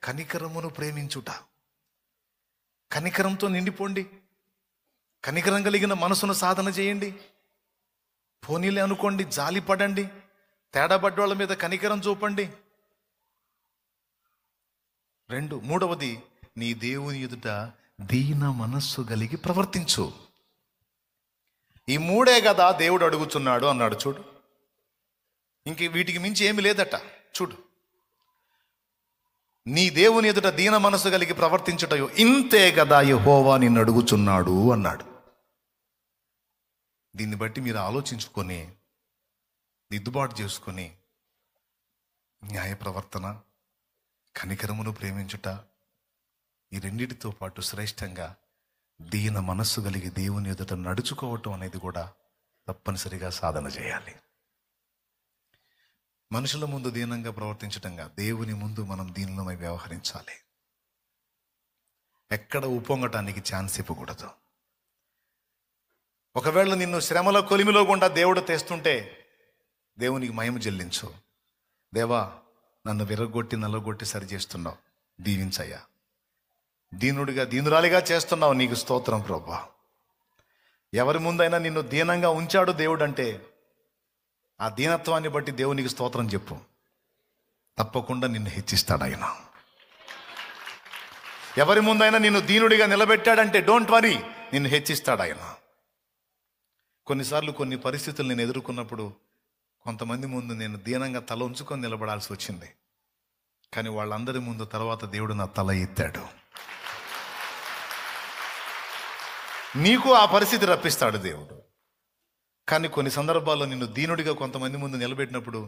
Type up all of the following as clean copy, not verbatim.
కనికరమును ప్రేమించుట. కనికరంతో నిండిపోండి. కనికరం కలిగిన మనసును సాధన చేయండి. పోనీలే అనుకోండి, జాలి పడండి, తేడాబడ్డోళ్ళ మీద కనికరం చూపండి. మూడవది, నీ దేవుని ఎదుట దీన మనస్సు కలిగి ప్రవర్తించు. ఈ మూడే కదా దేవుడు అడుగుతున్నాడు అన్నాడు. చూడు, ఇంక వీటికి మించి ఏమి లేదట. చూడు, నీ దేవుని ఎదుట దీన మనస్సు కలిగి ప్రవర్తించుటయో ఇంతే కదా యెహోవా నిన్ను అడుగుచున్నాడు అన్నాడు. దీన్ని బట్టి మీరు ఆలోచించుకొని దిద్దుబాటు చేసుకొని న్యాయ ప్రవర్తన, కనికరమును ప్రేమించుట, ఈ రెండిటితో పాటు శ్రేష్టంగా దీన మనస్సు కలిగి దేవుని ఎదుట నడుచుకోవటం అనేది కూడా తప్పనిసరిగా సాధన చేయాలి. మనుషుల ముందు దీనంగా ప్రవర్తించటంగా దేవుని ముందు మనం దీనిలోమై వ్యవహరించాలి. ఎక్కడ ఉప్పొంగటానికి ఛాన్స్ ఇవ్వకూడదు. ఒకవేళ నిన్ను శ్రమల కొలిమిలో గుండా దేవుడు తెస్తుంటే దేవునికి మహిమ చెల్లించు. దేవా, నన్ను విరగొట్టి నల్లగొట్టి సరి చేస్తున్నావు, దీవించయ్యా. దీనురాలిగా చేస్తున్నావు, నీకు స్తోత్రం ప్రభువా. ఎవరి ముందైనా నిన్ను దీనంగా ఉంచాడు దేవుడు అంటే ఆ దీనత్వాన్ని బట్టి దేవునికి స్తోత్రం చెప్పు. తప్పకుండా నిన్ను హెచ్చిస్తాడు ఆయన. ఎవరి ముందైనా నిన్ను దీనుడిగా నిలబెట్టాడంటే డోంట్ వరీ, నిన్ను హెచ్చిస్తాడు ఆయన. కొన్నిసార్లు కొన్ని పరిస్థితులు నేను ఎదుర్కొన్నప్పుడు కొంతమంది ముందు నేను దీనంగా తల ఉంచుకొని నిలబడాల్సి వచ్చింది. కానీ వాళ్ళందరి ముందు తర్వాత దేవుడు నా తల ఎత్తాడు. నీకు ఆ పరిస్థితి రప్పిస్తాడు దేవుడు. కానీ కొన్ని సందర్భాల్లో నిన్ను దీనుడిగా కొంతమంది ముందు నిలబెట్టినప్పుడు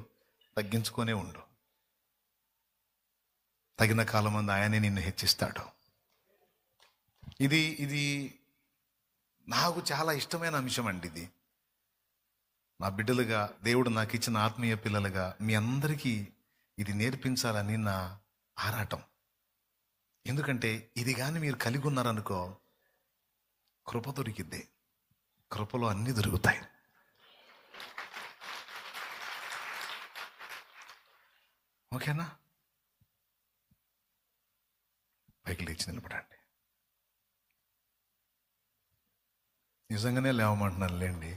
తగ్గించుకొనే ఉండు. తగిన కాలం అందు ఆయనే నిన్ను హెచ్చిస్తాడు. ఇది నాకు చాలా ఇష్టమైన అంశం అండి. ఇది నా బిడ్డలుగా, దేవుడు నాకు ఇచ్చిన ఆత్మీయ పిల్లలుగా మీ అందరికీ ఇది నేర్పించాలని నా ఆరాటం. ఎందుకంటే ఇది కానీ మీరు కలిగి ఉన్నారనుకో, కృప దొరికిద్ది. కృపలో అన్నీ దొరుకుతాయి. ఓకేనా? పైకి లేచి నిలబడండి. నిజంగానే లేవమంటున్నాను లేండి.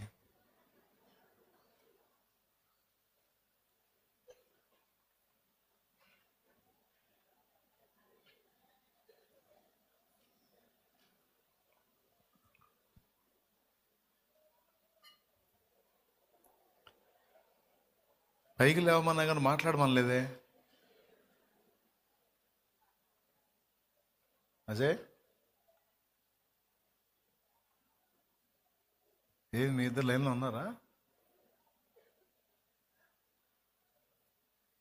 పైకి లేవమన్నా కానీ మాట్లాడమనలేదే. అజయ్, ఏది మీ ఇద్దరు లైన్లో ఉన్నారా?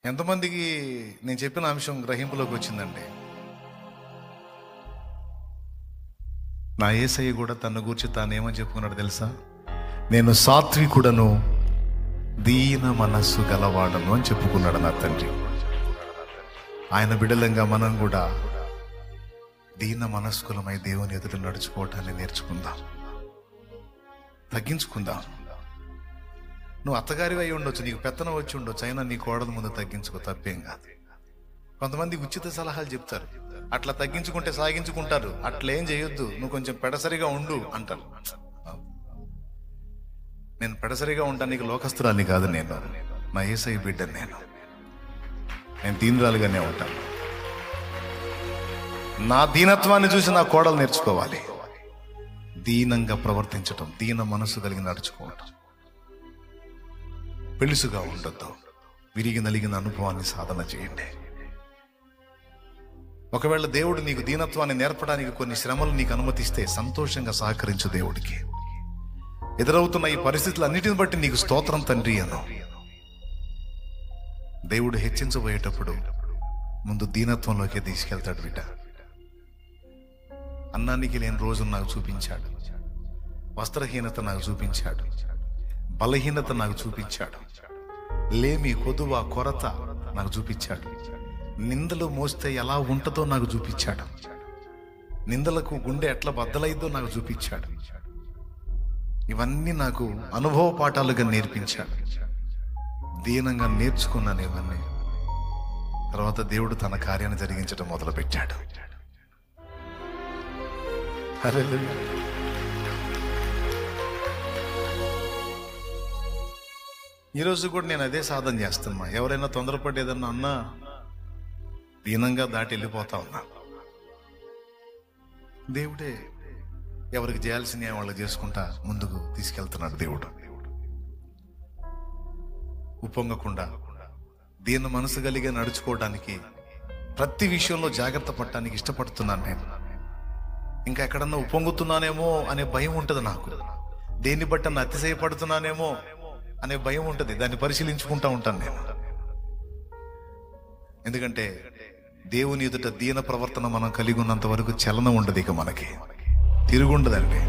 ఎంతమందికి నేను చెప్పిన అంశం గ్రహింపులోకి వచ్చిందండి? నా యేసయ్య కూడా తన గురించి తానేమని చెప్పుకున్నాడు తెలుసా? నేను సాత్వికుడను, దీన మనస్సు గలవాడను అని చెప్పుకున్నాడు నా తండ్రి. ఆయన బిడ్డలంగా మనం కూడా దీన మనస్కులమై దేవుని ఎదుట నడుచుకోవటాన్ని నేర్చుకుందాం, తగ్గించుకుందాం. నువ్వు అత్తగారివి అయి ఉండొచ్చు, నీకు పెత్తనం వచ్చి ఉండొచ్చు, అయినా నీ కోడల ముందు తగ్గించుకో, తప్పేం కాదు. కొంతమంది ఉచిత సలహాలు చెప్తారు, అట్లా తగ్గించుకుంటే సాగించుకుంటారు, అట్లా ఏం చేయొద్దు, నువ్వు కొంచెం పెడసరిగా ఉండు అంటారు. నేను పెడసరిగా ఉంటానికి లోకస్తురాన్ని కాదు, నేను నా యేసయ్య బిడ్డను. నేను దీనురాలుగానే ఉంటాను. నా దీనత్వాన్ని చూసి నా కోడలు నేర్చుకోవాలి. దీనంగా ప్రవర్తించటం, దీన మనసు కలిగి నడుచుకోవటం, పెళుసుగా ఉండొద్దు. విరిగి నలిగిన అనుభవాన్ని సాధన చేయండి. ఒకవేళ దేవుడు నీకు దీనత్వాన్ని నేర్పడానికి కొన్ని శ్రమలు నీకు అనుమతిస్తే సంతోషంగా సహకరించు దేవుడికి. ఎదురవుతున్న ఈ పరిస్థితులన్నిటిని బట్టి నీకు స్తోత్రం తండ్రి అను. దేవుడు హెచ్చించబోయేటప్పుడు ముందు దీనత్వంలోకి తీసుకెళ్తాడు బిడ్డ. అన్నానికి లేని రోజు నాకు చూపించాడు, వస్త్రహీనత నాకు చూపించాడు, బలహీనత నాకు చూపించాడు, లేమి, కొదువ, కొరత నాకు చూపించాడు, నిందలు మోస్తే ఎలా ఉంటుందో నాకు చూపించాడు, నిందలకు గుండె ఎట్లా బద్దలైద్దో నాకు చూపించాడు. ఇవన్నీ నాకు అనుభవ పాఠాలుగా నేర్పించాడు. దీనంగా నేర్చుకున్నాను ఇవన్నీ. తర్వాత దేవుడు తన కార్యాన్ని జరిగించడం మొదలుపెట్టాడు. హల్లెలూయా. ఈరోజు కూడా నేను అదే సాధన చేస్తున్నా. ఎవరైనా తొందరపడి ఏదన్నా అన్నా దీనంగా దాటి వెళ్ళిపోతా ఉన్నా. దేవుడే ఎవరికి చేయాల్సిన వాళ్ళకి చేసుకుంటా ముందుకు తీసుకెళ్తున్నాడు. దేవుడు ఉప్పొంగకుండా దీన మనసు కలిగి నడుచుకోవడానికి, ప్రతి విషయంలో జాగ్రత్త పడటానికి ఇష్టపడుతున్నాను నేను. ఇంకా ఎక్కడన్నా ఉప్పొంగుతున్నానేమో అనే భయం ఉంటుంది నాకు. దేన్ని బట్టి నన్ను అతిశయపడుతున్నానేమో అనే భయం ఉంటుంది. దాన్ని పరిశీలించుకుంటా ఉంటాను నేను. ఎందుకంటే దేవుని ఎదుట దీన ప్రవర్తన మనం కలిగి ఉన్నంత వరకు చలనం ఉండదు, ఇక మనకి తిరుగుండదండి.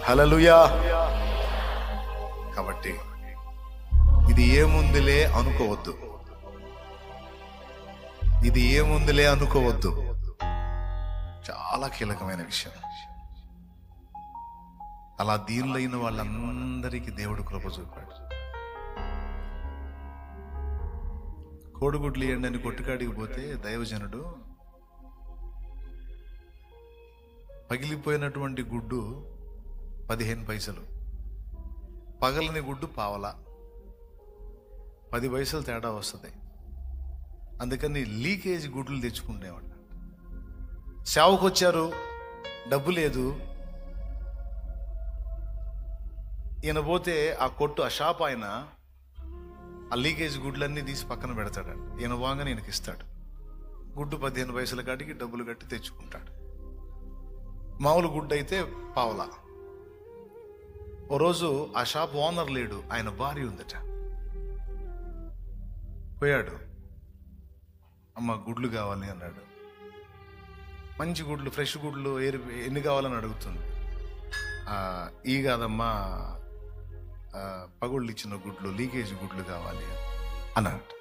హల్లెలూయా. కాబట్టి ఇది ఏముందిలే అనుకోవద్దు, ఇది ఏముందిలే అనుకోవద్దు. చాలా కీలకమైన విషయం. అలా దీనులైన వాళ్ళందరికీ దేవుడు కృప చూపాడు. కోడిగుడ్లు ఇవ్వండి అని కొట్టుకాడికి పోతే దైవజనుడు పగిలిపోయినటువంటి గుడ్డు 15 పైసలు, పగలని గుడ్డు పావలా, 10 పైసలు తేడా వస్తుంది. అందుకని లీకేజ్ గుడ్లు తెచ్చుకునేవాడు. సేవకు వచ్చారు, డబ్బు లేదు. ఈయన పోతే ఆ కొట్టు, ఆ షాప్ ఆయన ఆ లీకేజ్ గుడ్లన్నీ తీసి పక్కన పెడతాడు. ఈయన వాంగని ఈయనకి ఇస్తాడు. గుడ్డు 15 పైసల కాటికి డబ్బులు కట్టి తెచ్చుకుంటాడు. మామూలు గుడ్డు అయితే పావలా. ఓ రోజు ఆ షాప్ ఓనర్ లేడు, ఆయన భార్య ఉందట. పోయాడు, అమ్మ గుడ్లు కావాలి అన్నాడు. మంచి గుడ్లు, ఫ్రెష్ గుడ్లు ఎన్ని కావాలని అడుగుతుంది. ఈ కాదమ్మా, పగుళ్ళు ఇచ్చిన గుడ్లు, లీకేజ్ గుడ్లు కావాలి అన్నాడు.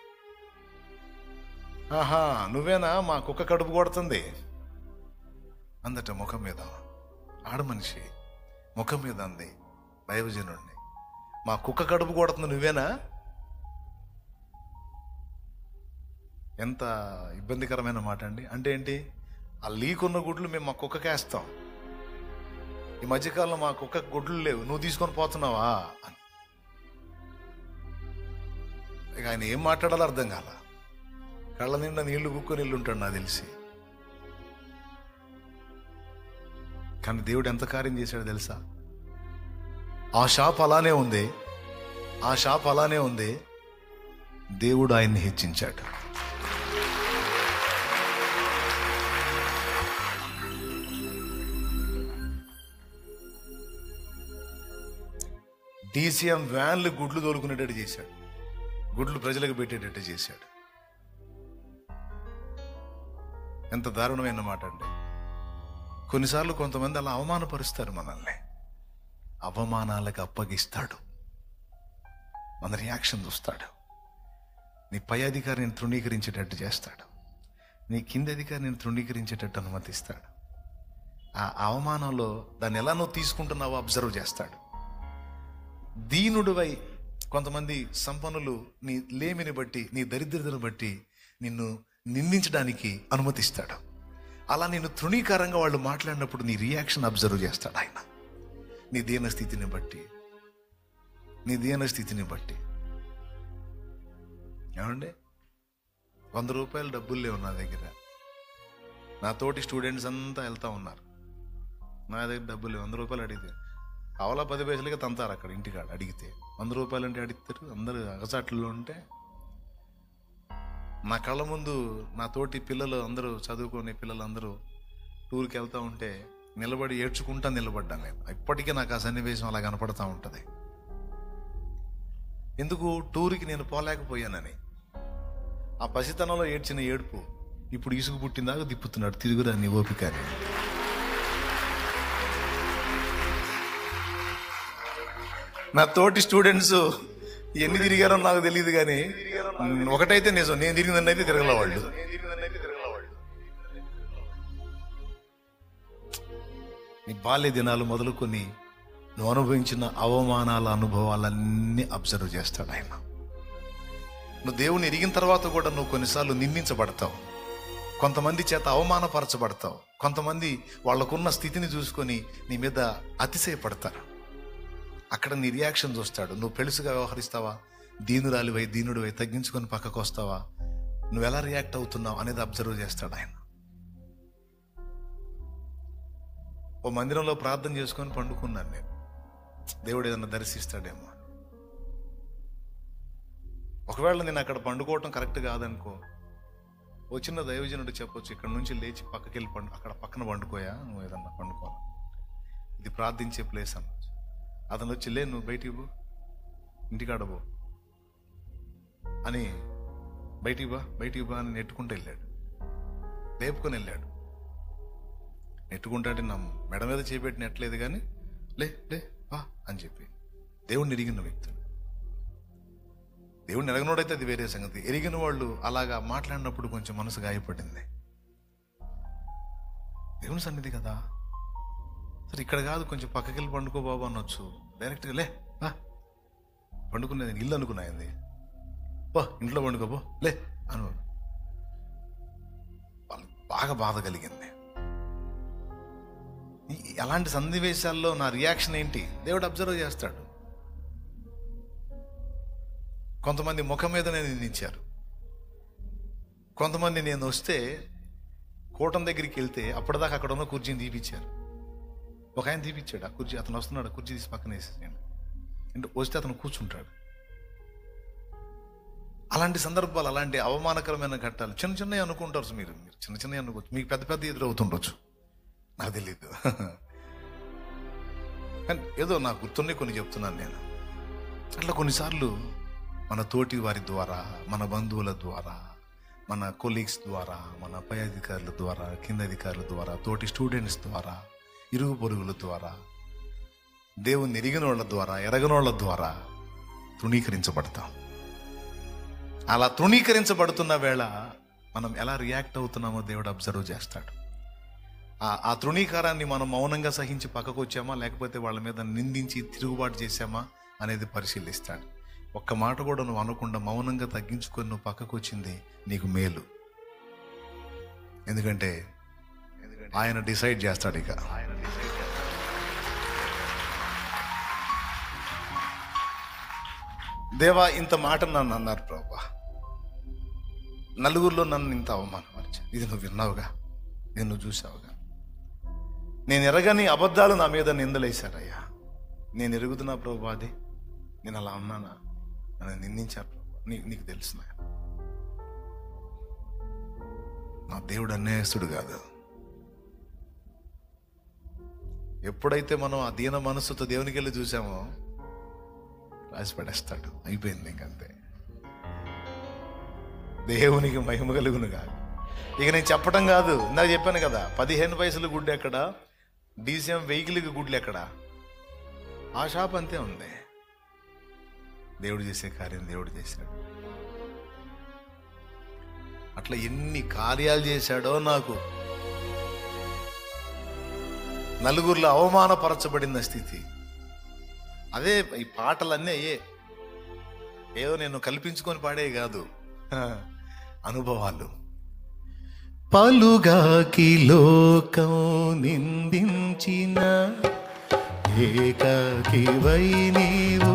ఆహా, నువ్వేనా? మా కుక్క కడుపు కొడుతుంది అందట. ముఖం మీద, ఆడ మనిషి ముఖం మీద అంది దైవజనుడిని, మా కుక్క కడుపు కొడుతుంది నువ్వేనా? ఎంత ఇబ్బందికరమైన మాట అండి. అంటే ఏంటి? ఆ లీకున్న గుడ్లు మేము మా కుక్కకేస్తాం. ఈ మధ్యకాలంలో మా కుక్క గుడ్లు లేవు, నువ్వు తీసుకొని పోతున్నావా అని. ఇక ఆయన ఏం మాట్లాడాలో అర్థం కాల. కళ్ళ నిండా నీళ్లు కుక్కుని ఉంటాడు నాకు తెలిసి. కానీ దేవుడు ఎంత కార్యం చేశాడో తెలుసా? ఆ షాప్ అలానే ఉంది, ఆ షాప్ అలానే ఉంది. దేవుడు ఆయన్ని హెచ్చించాడు. DCM వ్యాన్లు గుడ్లు తోలుకునేటట్టు చేశాడు, గుడ్లు ప్రజలకు పెట్టేటట్టు చేశాడు. ఎంత దారుణమైన మాట అండి. కొన్నిసార్లు కొంతమంది అలా అవమానపరుస్తారు మనల్ని. అవమానాలకు అప్పగిస్తాడు, మన రియాక్షన్ చూస్తాడు. నీ పై అధికారిని తృణీకరించేటట్టు చేస్తాడు, నీ కింది అధికారిని తృణీకరించేటట్టు అనుమతిస్తాడు. ఆ అవమానంలో దాన్ని ఎలా నువ్వు తీసుకుంటున్నావో అబ్జర్వ్ చేస్తాడు. దీనుడివై కొంతమంది సంపన్నులు నీ లేమిని బట్టి, నీ దరిద్రతను బట్టి నిన్ను నిందించడానికి అనుమతిస్తాడు. అలా నేను తృణీకారంగా వాళ్ళు మాట్లాడినప్పుడు నీ రియాక్షన్ అబ్జర్వ్ చేస్తాడు ఆయన. నీ దీన స్థితిని బట్టి, నీ దీన స్థితిని బట్టి. ఏమండి, 100 రూపాయలు డబ్బులు లేవు నా దగ్గర. నా తోటి స్టూడెంట్స్ అంతా వెళ్తా ఉన్నారు, నా దగ్గర డబ్బులు లేవు. 100 రూపాయలు అడిగితే అవలా 10 పైసలకే తంతారు అక్కడ ఇంటికాడ. అడిగితే 100 రూపాయలు అంటే అడుగుతారు. అందరూ అగచాట్లలో ఉంటే నా కళ్ళ ముందు నా తోటి పిల్లలు అందరూ, చదువుకునే పిల్లలు అందరూ టూర్కి వెళ్తూ ఉంటే నిలబడి ఏడ్చుకుంటా నిలబడ్డాను నేను. ఇప్పటికీ నాకు ఆ సన్నివేశం అలా కనపడతా ఉంటుంది. ఎందుకు? టూర్కి నేను పోలేకపోయానని. ఆ పసితనంలో ఏడ్చిన ఏడుపు ఇప్పుడు ఇసుగు పుట్టిందాక తిప్పుతున్నాడు, తిరుగురా నీ ఓపిక అని. నా తోటి స్టూడెంట్స్ ఎన్ని తిరిగారో నాకు తెలియదు, కానీ ఒకటైతే నిజం, నేను తిరిగిందని అయితే తిరగల వాళ్ళు. నీ బాల్య దినాలు మొదలుకొని నువ్వు అనుభవించిన అవమానాల అనుభవాలన్నీ అబ్జర్వ్ చేస్తాడు ఆయన. నువ్వు దేవుని ఎరిగిన తర్వాత కూడా నువ్వు కొన్నిసార్లు నిందించబడతావు, కొంతమంది చేత అవమానపరచబడతావు, కొంతమంది వాళ్ళకున్న స్థితిని చూసుకొని నీ మీద అతిశయపడతారు. అక్కడ నీ రియాక్షన్ చూస్తాడు. నువ్వు పెళుసుగా వ్యవహరిస్తావా, దీనురాలివై దీనుడివై తగ్గించుకొని పక్కకు వస్తావా, నువ్వు ఎలా రియాక్ట్ అవుతున్నావు అనేది అబ్జర్వ్ చేస్తాడు ఆయన. ఓ మందిరంలో ప్రార్థన చేసుకొని పండుకున్నాను నేను, దేవుడు ఏదన్నా దర్శిస్తాడేమో. ఒకవేళ నేను అక్కడ పండుకోవటం కరెక్ట్ కాదనుకో, ఓ చిన్న దైవజనుడు చెప్పొచ్చు, ఇక్కడ నుంచి లేచి పక్కకి వెళ్ళి అక్కడ పక్కన పండుకోయా, నువ్వు ఏదన్నా పండుకోవాలి, ఇది ప్రార్థించే ప్లేస్ అనొచ్చు. అతను వచ్చి, లే నువ్వు బయటికి పో, ఇంటికాడ పో అని బయటికి బా అని నెట్టుకుంటూ వెళ్ళాడు, లేపుకొని వెళ్ళాడు. నెట్టుకుంటే నా మెడ మీద చేపెట్టి నెట్టలేదు కానీ లే బా అని చెప్పి. దేవుణ్ణి ఎరిగిన వ్యక్తులు, దేవుణ్ణి ఎరగనోడైతే అది వేరే సంగతి. ఎరిగిన వాళ్ళు అలాగా మాట్లాడినప్పుడు కొంచెం మనసు గాయపడింది. దేవుని సన్నిధి కదా, సరే ఇక్కడ కాదు, కొంచెం పక్కకి వెళ్ళి పండుకో బాబు అనొచ్చు. డైరెక్ట్గా లే బా పండుకునేది ఇల్లు అనుకున్నాయింది, బా ఇంట్లో పండుకోబో లే అను. వాళ్ళకి బాగా బాధ కలిగింది. అలాంటి సన్నివేశాల్లో నా రియాక్షన్ ఏంటి దేవుడు అబ్జర్వ్ చేస్తాడు. కొంతమంది ముఖం మీదనే నిందించారు, కొంతమంది నేను వస్తే కూటం దగ్గరికి వెళ్తే అప్పటిదాకా అక్కడ ఉన్న కుర్చీని తీపిచ్చారు. ఒక ఆయన తీపిచ్చాడు ఆ కుర్చీ, అతను వస్తున్నాడు, కుర్చీ తీసి పక్కన వేసేసాడు. అంటే వస్తే అతను కూర్చుంటాడు. అలాంటి సందర్భాలు, అలాంటి అవమానకరమైన ఘట్టాలు చిన్న చిన్నవి అనుకుంటారు. మీరు చిన్న చిన్నవి అనుకోవచ్చు, మీకు పెద్ద పెద్ద ఎదురవుతుండొచ్చు, నాకు తెలియదు. కానీ ఏదో నాకు గుర్తున్నాయి కొన్ని చెప్తున్నాను నేను. అట్లా కొన్నిసార్లు మన తోటి వారి ద్వారా, మన బంధువుల ద్వారా, మన కొలీగ్స్ ద్వారా, మన పై అధికారుల ద్వారా, కింద అధికారుల ద్వారా, తోటి స్టూడెంట్స్ ద్వారా, ఇరుగు పొరుగుల ద్వారా, దేవుని ఎరిగిన వాళ్ళ ద్వారా, ఎరగనోళ్ళ ద్వారా తృణీకరించబడతాం. అలా తృణీకరించబడుతున్న వేళ మనం ఎలా రియాక్ట్ అవుతున్నామో దేవుడు అబ్జర్వ్ చేస్తాడు. ఆ తృణీకారాన్ని మనం మౌనంగా సహించి పక్కకు వచ్చామా, లేకపోతే వాళ్ళ మీద నిందించి తిరుగుబాటు చేశామా అనేది పరిశీలిస్తాడు. ఒక్క మాట కూడా నువ్వు అనకుండా మౌనంగా తగ్గించుకొని నువ్వు పక్కకు వచ్చింది నీకు మేలు. ఎందుకంటే ఆయన డిసైడ్ చేస్తాడు. ఇక దేవా ఇంత మాట నన్ను అన్నారు ప్రభా, నలుగురిలో నన్ను ఇంత అవమానపరిచా, ఇది నువ్వు విన్నావుగా, ఇది నువ్వు చూసావుగా. నేను ఎరగని అబద్ధాలు నా మీద నిందలేశారయ్యా, నేను ఎరుగుతున్నా ప్రభా, అది నేను అలా అన్నానా, నన్ను నిందించారు ప్రభా, నీకు తెలుసు నా దేవుడు అన్యాయస్తుడు కాదు. ఎప్పుడైతే మనం ఆ దీన మనస్సుతో దేవునికి వెళ్ళి చూసామో రాసి పడేస్తాడు, అయిపోయింది ఇంకంతే. దేవునికి మహిమ కలుగును కాదు. ఇక నేను చెప్పడం కాదు, ఇందాక చెప్పాను కదా, 15 పైసలు గుడ్డు ఎక్కడ, DCM వెహికల్కి గుడ్లు ఎక్కడ, ఆ షాప్ అంతే ఉంది. దేవుడు చేసే కార్యం దేవుడు చేశాడు. అట్లా ఎన్ని కార్యాలు చేశాడో. నాకు నలుగురిలో అవమానపరచబడిన స్థితి అదే. ఈ పాటలన్నీ అయ్యే, ఏదో నేను కల్పించుకొని పాడే కాదు, అనుభవాలు. పలుగాకి లోకం నిందించిన ఏకాకివై నీవు